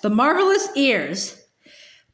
The Marvellous Ears.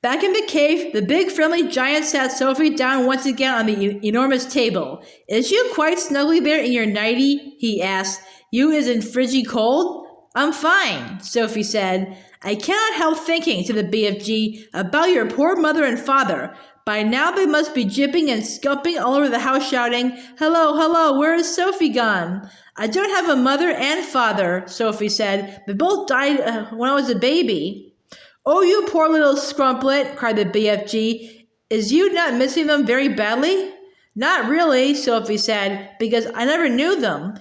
Back in the cave, the big friendly giant sat Sophie down once again on the enormous table. Is you quite snugly there in your nightie? He asked. You isn't friggy cold? I'm fine, Sophie said. I cannot help thinking, to the BFG, about your poor mother and father. By now they must be jipping and scumping all over the house shouting, Hello, hello, where is Sophie gone? I don't have a mother and father, Sophie said. They both died when I was a baby. Oh, you poor little scrumplet, cried the BFG. Is you not missing them very badly? Not really, Sophie said, because I never knew them.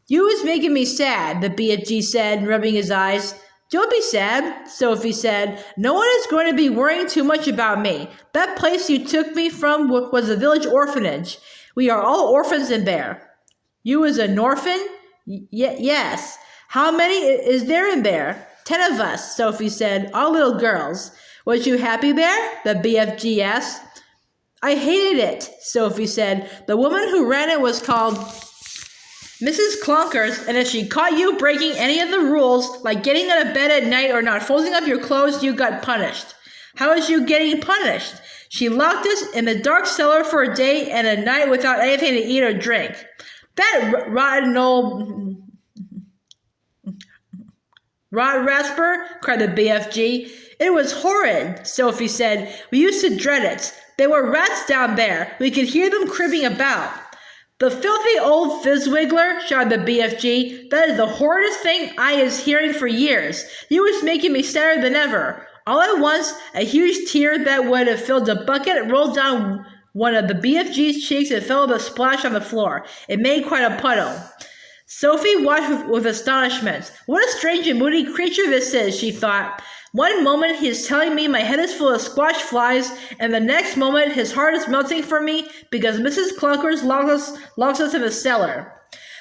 You was making me sad, the BFG said, rubbing his eyes. Don't be sad, Sophie said. No one is going to be worrying too much about me. That place you took me from was a village orphanage. We are all orphans in there. You was an orphan? Yes. How many is there in there? 10 of us, Sophie said, all little girls. Was you happy there? The BFG asked. I hated it, Sophie said. The woman who ran it was called Mrs. Clunkers, and if she caught you breaking any of the rules, like getting out of bed at night or not folding up your clothes, you got punished. How is you getting punished? She locked us in the dark cellar for a day and a night without anything to eat or drink. That rotten old rot rasper, cried the BFG. It was horrid, Sophie said. We used to dread it. There were rats down there. We could hear them creeping about. The filthy old fizzwiggler, shouted the BFG. That is the horridest thing I is hearing for years. You was making me sadder than ever. All at once, a huge tear that would have filled a bucket rolled down one of the BFG's cheeks and fell with a splash on the floor. It made quite a puddle. Sophie watched with astonishment. What a strange and moody creature this is, she thought. One moment he is telling me my head is full of squash flies, and the next moment his heart is melting for me because Mrs. Clunkers locks us in the cellar.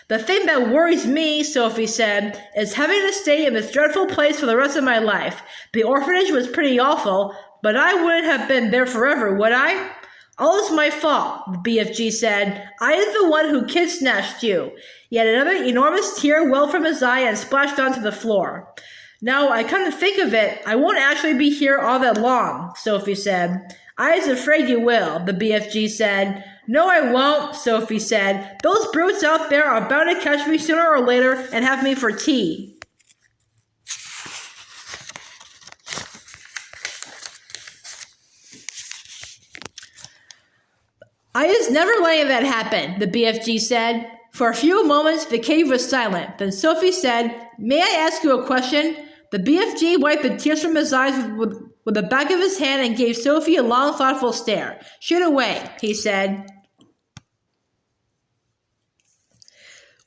The thing that worries me, Sophie said, is having to stay in this dreadful place for the rest of my life. The orphanage was pretty awful, but I wouldn't have been there forever, would I? All is my fault, the BFG said. I is the one who kid-snatched you. Yet another enormous tear welled from his eye and splashed onto the floor. Now, I come to think of it, I won't actually be here all that long, Sophie said. I is afraid you will, the BFG said. No, I won't, Sophie said. Those brutes out there are bound to catch me sooner or later and have me for tea. I is never letting that happen, the BFG said. For a few moments, the cave was silent. Then Sophie said, May I ask you a question? The BFG wiped the tears from his eyes with the back of his hand and gave Sophie a long, thoughtful stare. Shoot away, he said.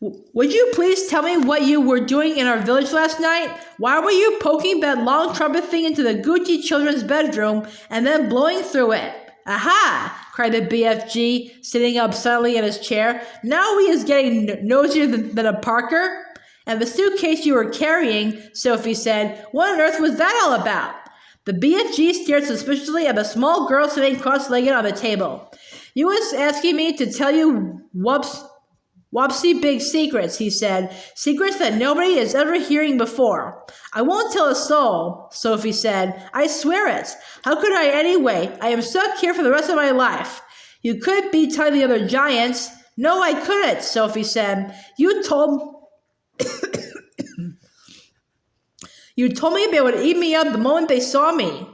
Would you please tell me what you were doing in our village last night? Why were you poking that long trumpet thing into the Gucci children's bedroom and then blowing through it? Aha! Cried the BFG, sitting up suddenly in his chair. Now he is getting nosier than a Parker. And the suitcase you were carrying, Sophie said. What on earth was that all about? The BFG stared suspiciously at the small girl sitting cross-legged on the table. You was asking me to tell you whoopsie big secrets, he said. Secrets that nobody is ever hearing before. I won't tell a soul, Sophie said. I swear it. How could I anyway? I am stuck here for the rest of my life. You could be telling the other giants. No, I couldn't, Sophie said. You told me they would eat me up the moment they saw me.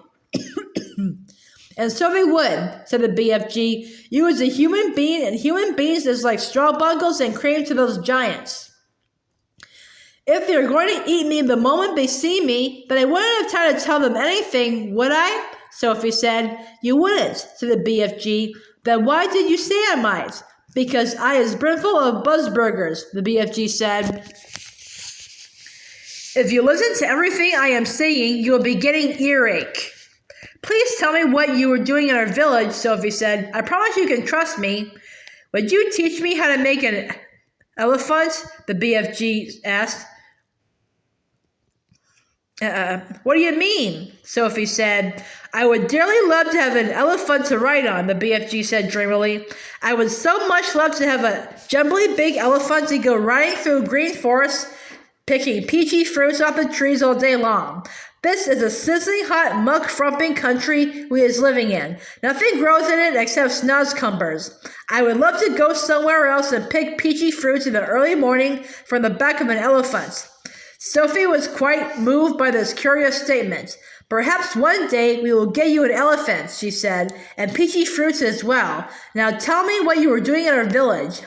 And so they would, said the BFG. You is a human being, and human beings is like straw bundles and cream to those giants. If they are going to eat me the moment they see me, then I wouldn't have time to tell them anything, would I? Sophie said. You wouldn't, said the BFG. Then why did you say I might? Because I is brimful of buzzburgers, the BFG said. If you listen to everything I am saying, you will be getting earache. Please tell me what you were doing in our village, Sophie said. I promise you can trust me. Would you teach me how to make an elephant? The BFG asked. What do you mean? Sophie said. I would dearly love to have an elephant to ride on, the BFG said dreamily. I would so much love to have a jumbly big elephant to go riding through green forests, picking peachy fruits off the trees all day long. This is a sizzling hot, muck-frumping country we is living in. Nothing grows in it except snozzcumbers. I would love to go somewhere else and pick peachy fruits in the early morning from the back of an elephant. Sophie was quite moved by this curious statement. Perhaps one day we will get you an elephant, she said, and peachy fruits as well. Now tell me what you were doing in our village.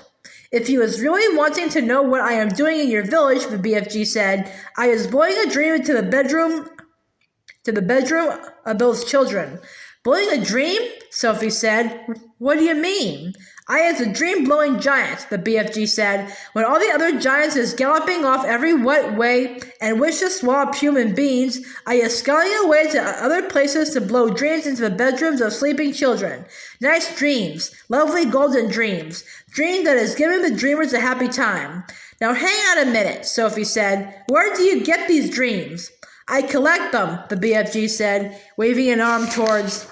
If you was really wanting to know what I am doing in your village, the BFG said, I was blowing a dream into the bedroom of those children. Blowing a dream? Sophie said. What do you mean? I is a dream-blowing giant, the BFG said, when all the other giants is galloping off every what way and wish to swallow up human beings. I is sculling away to other places to blow dreams into the bedrooms of sleeping children. Nice dreams, lovely golden dreams, dreams that is giving the dreamers a happy time. Now hang on a minute, Sophie said. Where do you get these dreams? I collect them, the BFG said, waving an arm towards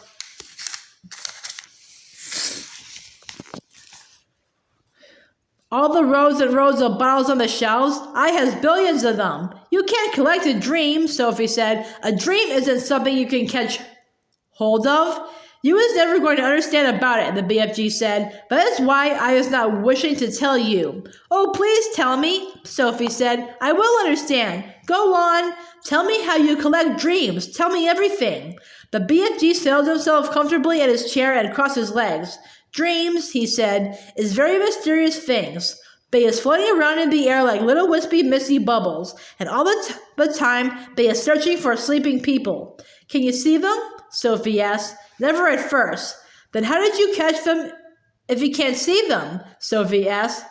all the rows and rows of bottles on the shelves. I has billions of them. You can't collect a dream, Sophie said. A dream isn't something you can catch hold of. You is never going to understand about it, the BFG said, but that's why I is not wishing to tell you. Oh, please tell me, Sophie said. I will understand. Go on. Tell me how you collect dreams. Tell me everything. The BFG settled himself comfortably in his chair and crossed his legs. Dreams, he said, is very mysterious things. They is floating around in the air like little wispy misty bubbles, and all the time they is searching for sleeping people. Can you see them? Sophie asked. Never at first. Then how did you catch them if you can't see them? Sophie asked.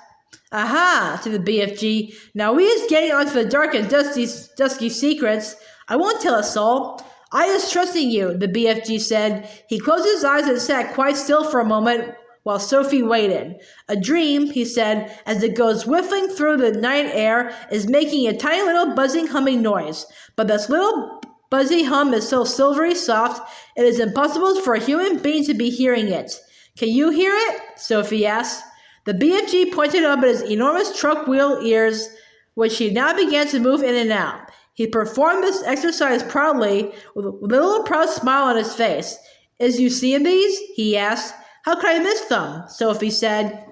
Aha, to the BFG. Now we is getting onto the dark and dusky secrets. I won't tell a soul. I is trusting you, the BFG said. He closed his eyes and sat quite still for a moment while Sophie waited. A dream, he said, as it goes whiffling through the night air, is making a tiny little buzzing humming noise. But this little buzzy hum is so silvery soft, it is impossible for a human being to be hearing it. Can you hear it? Sophie asked. The BFG pointed up at his enormous truck wheel ears, which he now began to move in and out. He performed this exercise proudly, with a little proud smile on his face. Is you seeing these? He asked. How could I miss them? Sophie said.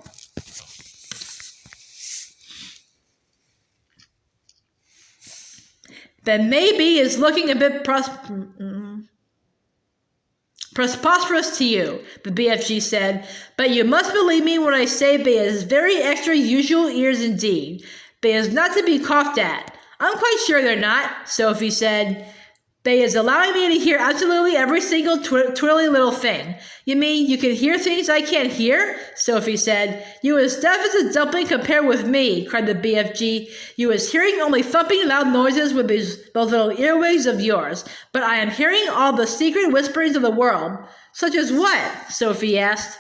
Then maybe it's looking a bit preposterous to you, the BFG said, but you must believe me when I say they is very extra usual ears indeed. They is not to be coughed at. I'm quite sure they're not, Sophie said. They is allowing me to hear absolutely every single twiddly little thing. You mean you can hear things I can't hear? Sophie said. You as deaf as a dumpling compared with me, cried the BFG. You is hearing only thumping loud noises with those little earwigs of yours. But I am hearing all the secret whisperings of the world. Such as what? Sophie asked.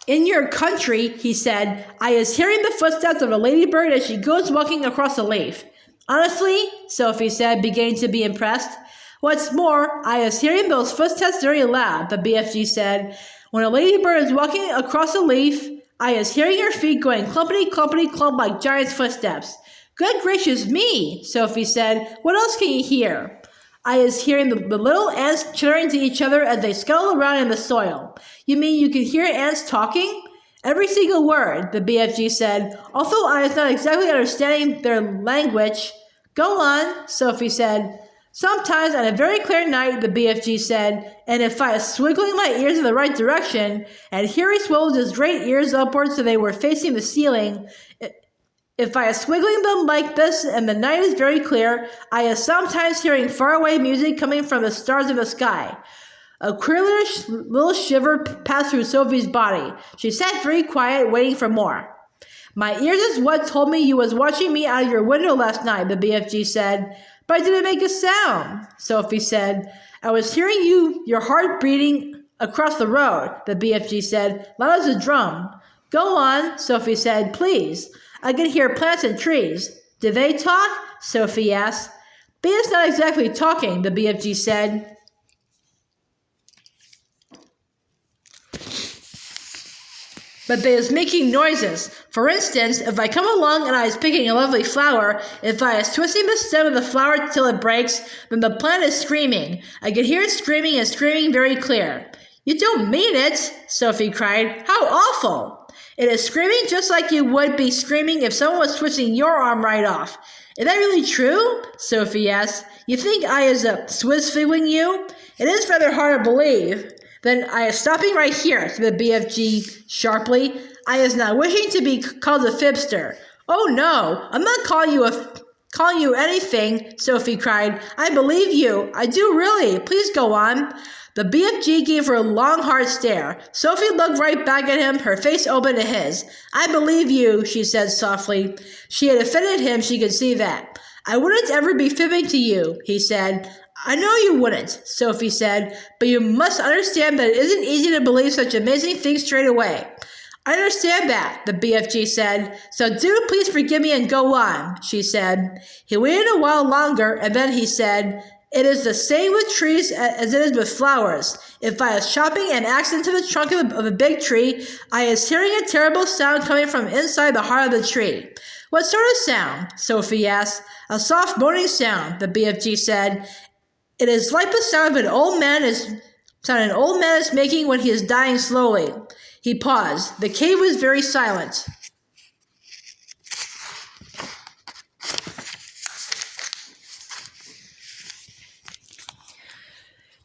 In your country, he said, I is hearing the footsteps of a ladybird as she goes walking across a leaf. Honestly, Sophie said, beginning to be impressed. What's more, I is hearing those footsteps very loud, the BFG said. When a ladybird is walking across a leaf, I is hearing her feet going clumpity, clumpity, clump like giant's footsteps. Good gracious me, Sophie said. What else can you hear? I is hearing the little ants chittering to each other as they scuttle around in the soil. You mean you can hear ants talking? Every single word, the BFG said, although I is not exactly understanding their language. Go on, Sophie said. Sometimes on a very clear night, the BFG said, and if I was swiggling my ears in the right direction, and here he swelled his great ears upwards so they were facing the ceiling, if I is swiggling them like this and the night is very clear, I is sometimes hearing faraway music coming from the stars in the sky. A queer little shiver passed through Sophie's body. She sat very quiet, waiting for more. My ears is what told me you was watching me out of your window last night, the BFG said. But I didn't make a sound, Sophie said. I was hearing your heart beating across the road, the BFG said, loud as a drum. Go on, Sophie said, please. I can hear plants and trees. Do they talk? Sophie asked. Bea's not exactly talking, the BFG said. but they is making noises. For instance, if I come along and I is picking a lovely flower, if I is twisting the stem of the flower till it breaks, then the plant is screaming. I can hear it screaming and screaming very clear. You don't mean it, Sophie cried. How awful! It is screaming just like you would be screaming if someone was twisting your arm right off. Is that really true? Sophie asked. You think I is swizz-figgling you? It is rather hard to believe. Then I is stopping right here, said the BFG sharply. I is not wishing to be called a fibster. Oh no, I'm not calling you anything, Sophie cried. I believe you. I do really. Please go on. The BFG gave her a long, hard stare. Sophie looked right back at him, her face open to his. I believe you, she said softly. She had offended him, she could see that. I wouldn't ever be fibbing to you, he said. I know you wouldn't, Sophie said, but you must understand that it isn't easy to believe such amazing things straight away. I understand that, the BFG said, so do please forgive me and go on, she said. He waited a while longer, and then he said, it is the same with trees as it is with flowers. If I is chopping an axe into the trunk of a big tree, I is hearing a terrible sound coming from inside the heart of the tree. What sort of sound? Sophie asked. A soft moaning sound, the BFG said. It is like the sound an old man is making when he is dying slowly. He paused. The cave was very silent.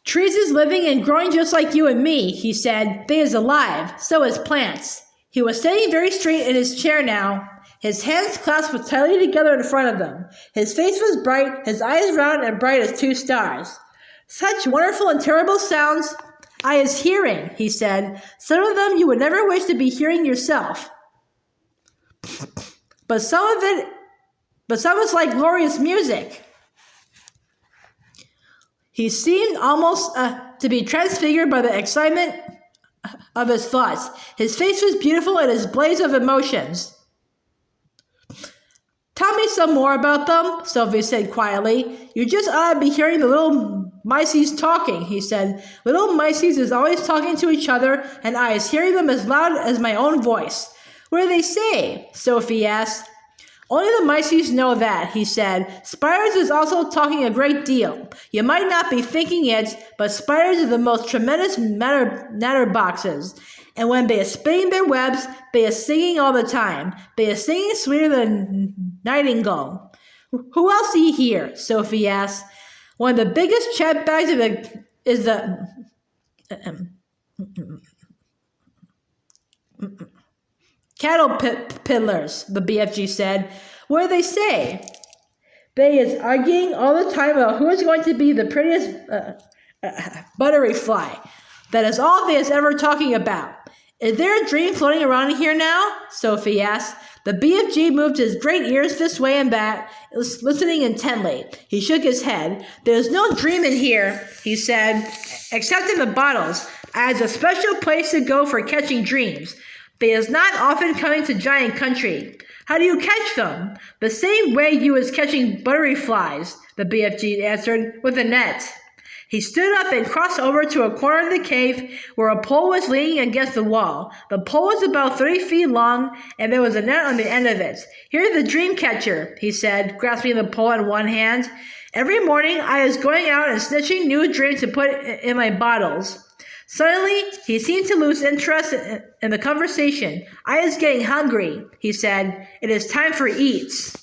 Trees is living and growing just like you and me, he said. They is alive. So is plants. He was standing very straight in his chair now. His hands clasped tightly together in front of them. His face was bright, his eyes round and bright as 2 stars. Such wonderful and terrible sounds I is hearing, he said. Some of them you would never wish to be hearing yourself. But some is like glorious music. He seemed almost to be transfigured by the excitement of his thoughts. His face was beautiful in its blaze of emotions. Tell me some more about them, Sophie said quietly. You just ought to be hearing the little miceys talking, he said. Little miceys is always talking to each other, and I is hearing them as loud as my own voice. What do they say? Sophie asked. Only the miceys know that, he said. Spiders is also talking a great deal. You might not be thinking it, but spiders are the most tremendous natterboxes. And when they are spinning their webs, they are singing all the time. They are singing sweeter than nightingale. Who else do you hear? Sophie asked. One of the biggest chat bags is the cattle piddlers, the BFG said. What do they say? They is arguing all the time about who is going to be the prettiest buttery fly. That is all they is ever talking about. Is there a dream floating around here now? Sophie asked. The BFG moved his great ears this way and that, listening intently. He shook his head. There's no dream in here, he said, except in the bottles. I has a special place to go for catching dreams. They is not often coming to Giant Country. How do you catch them? The same way you is catching buttery flies, the BFG answered, with a net. He stood up and crossed over to a corner of the cave where a pole was leaning against the wall. The pole was about 30 feet long, and there was a net on the end of it. Here's the dream catcher, he said, grasping the pole in one hand. Every morning I was going out and snitching new dreams to put in my bottles. Suddenly, he seemed to lose interest in the conversation. I is getting hungry, he said. It is time for eats.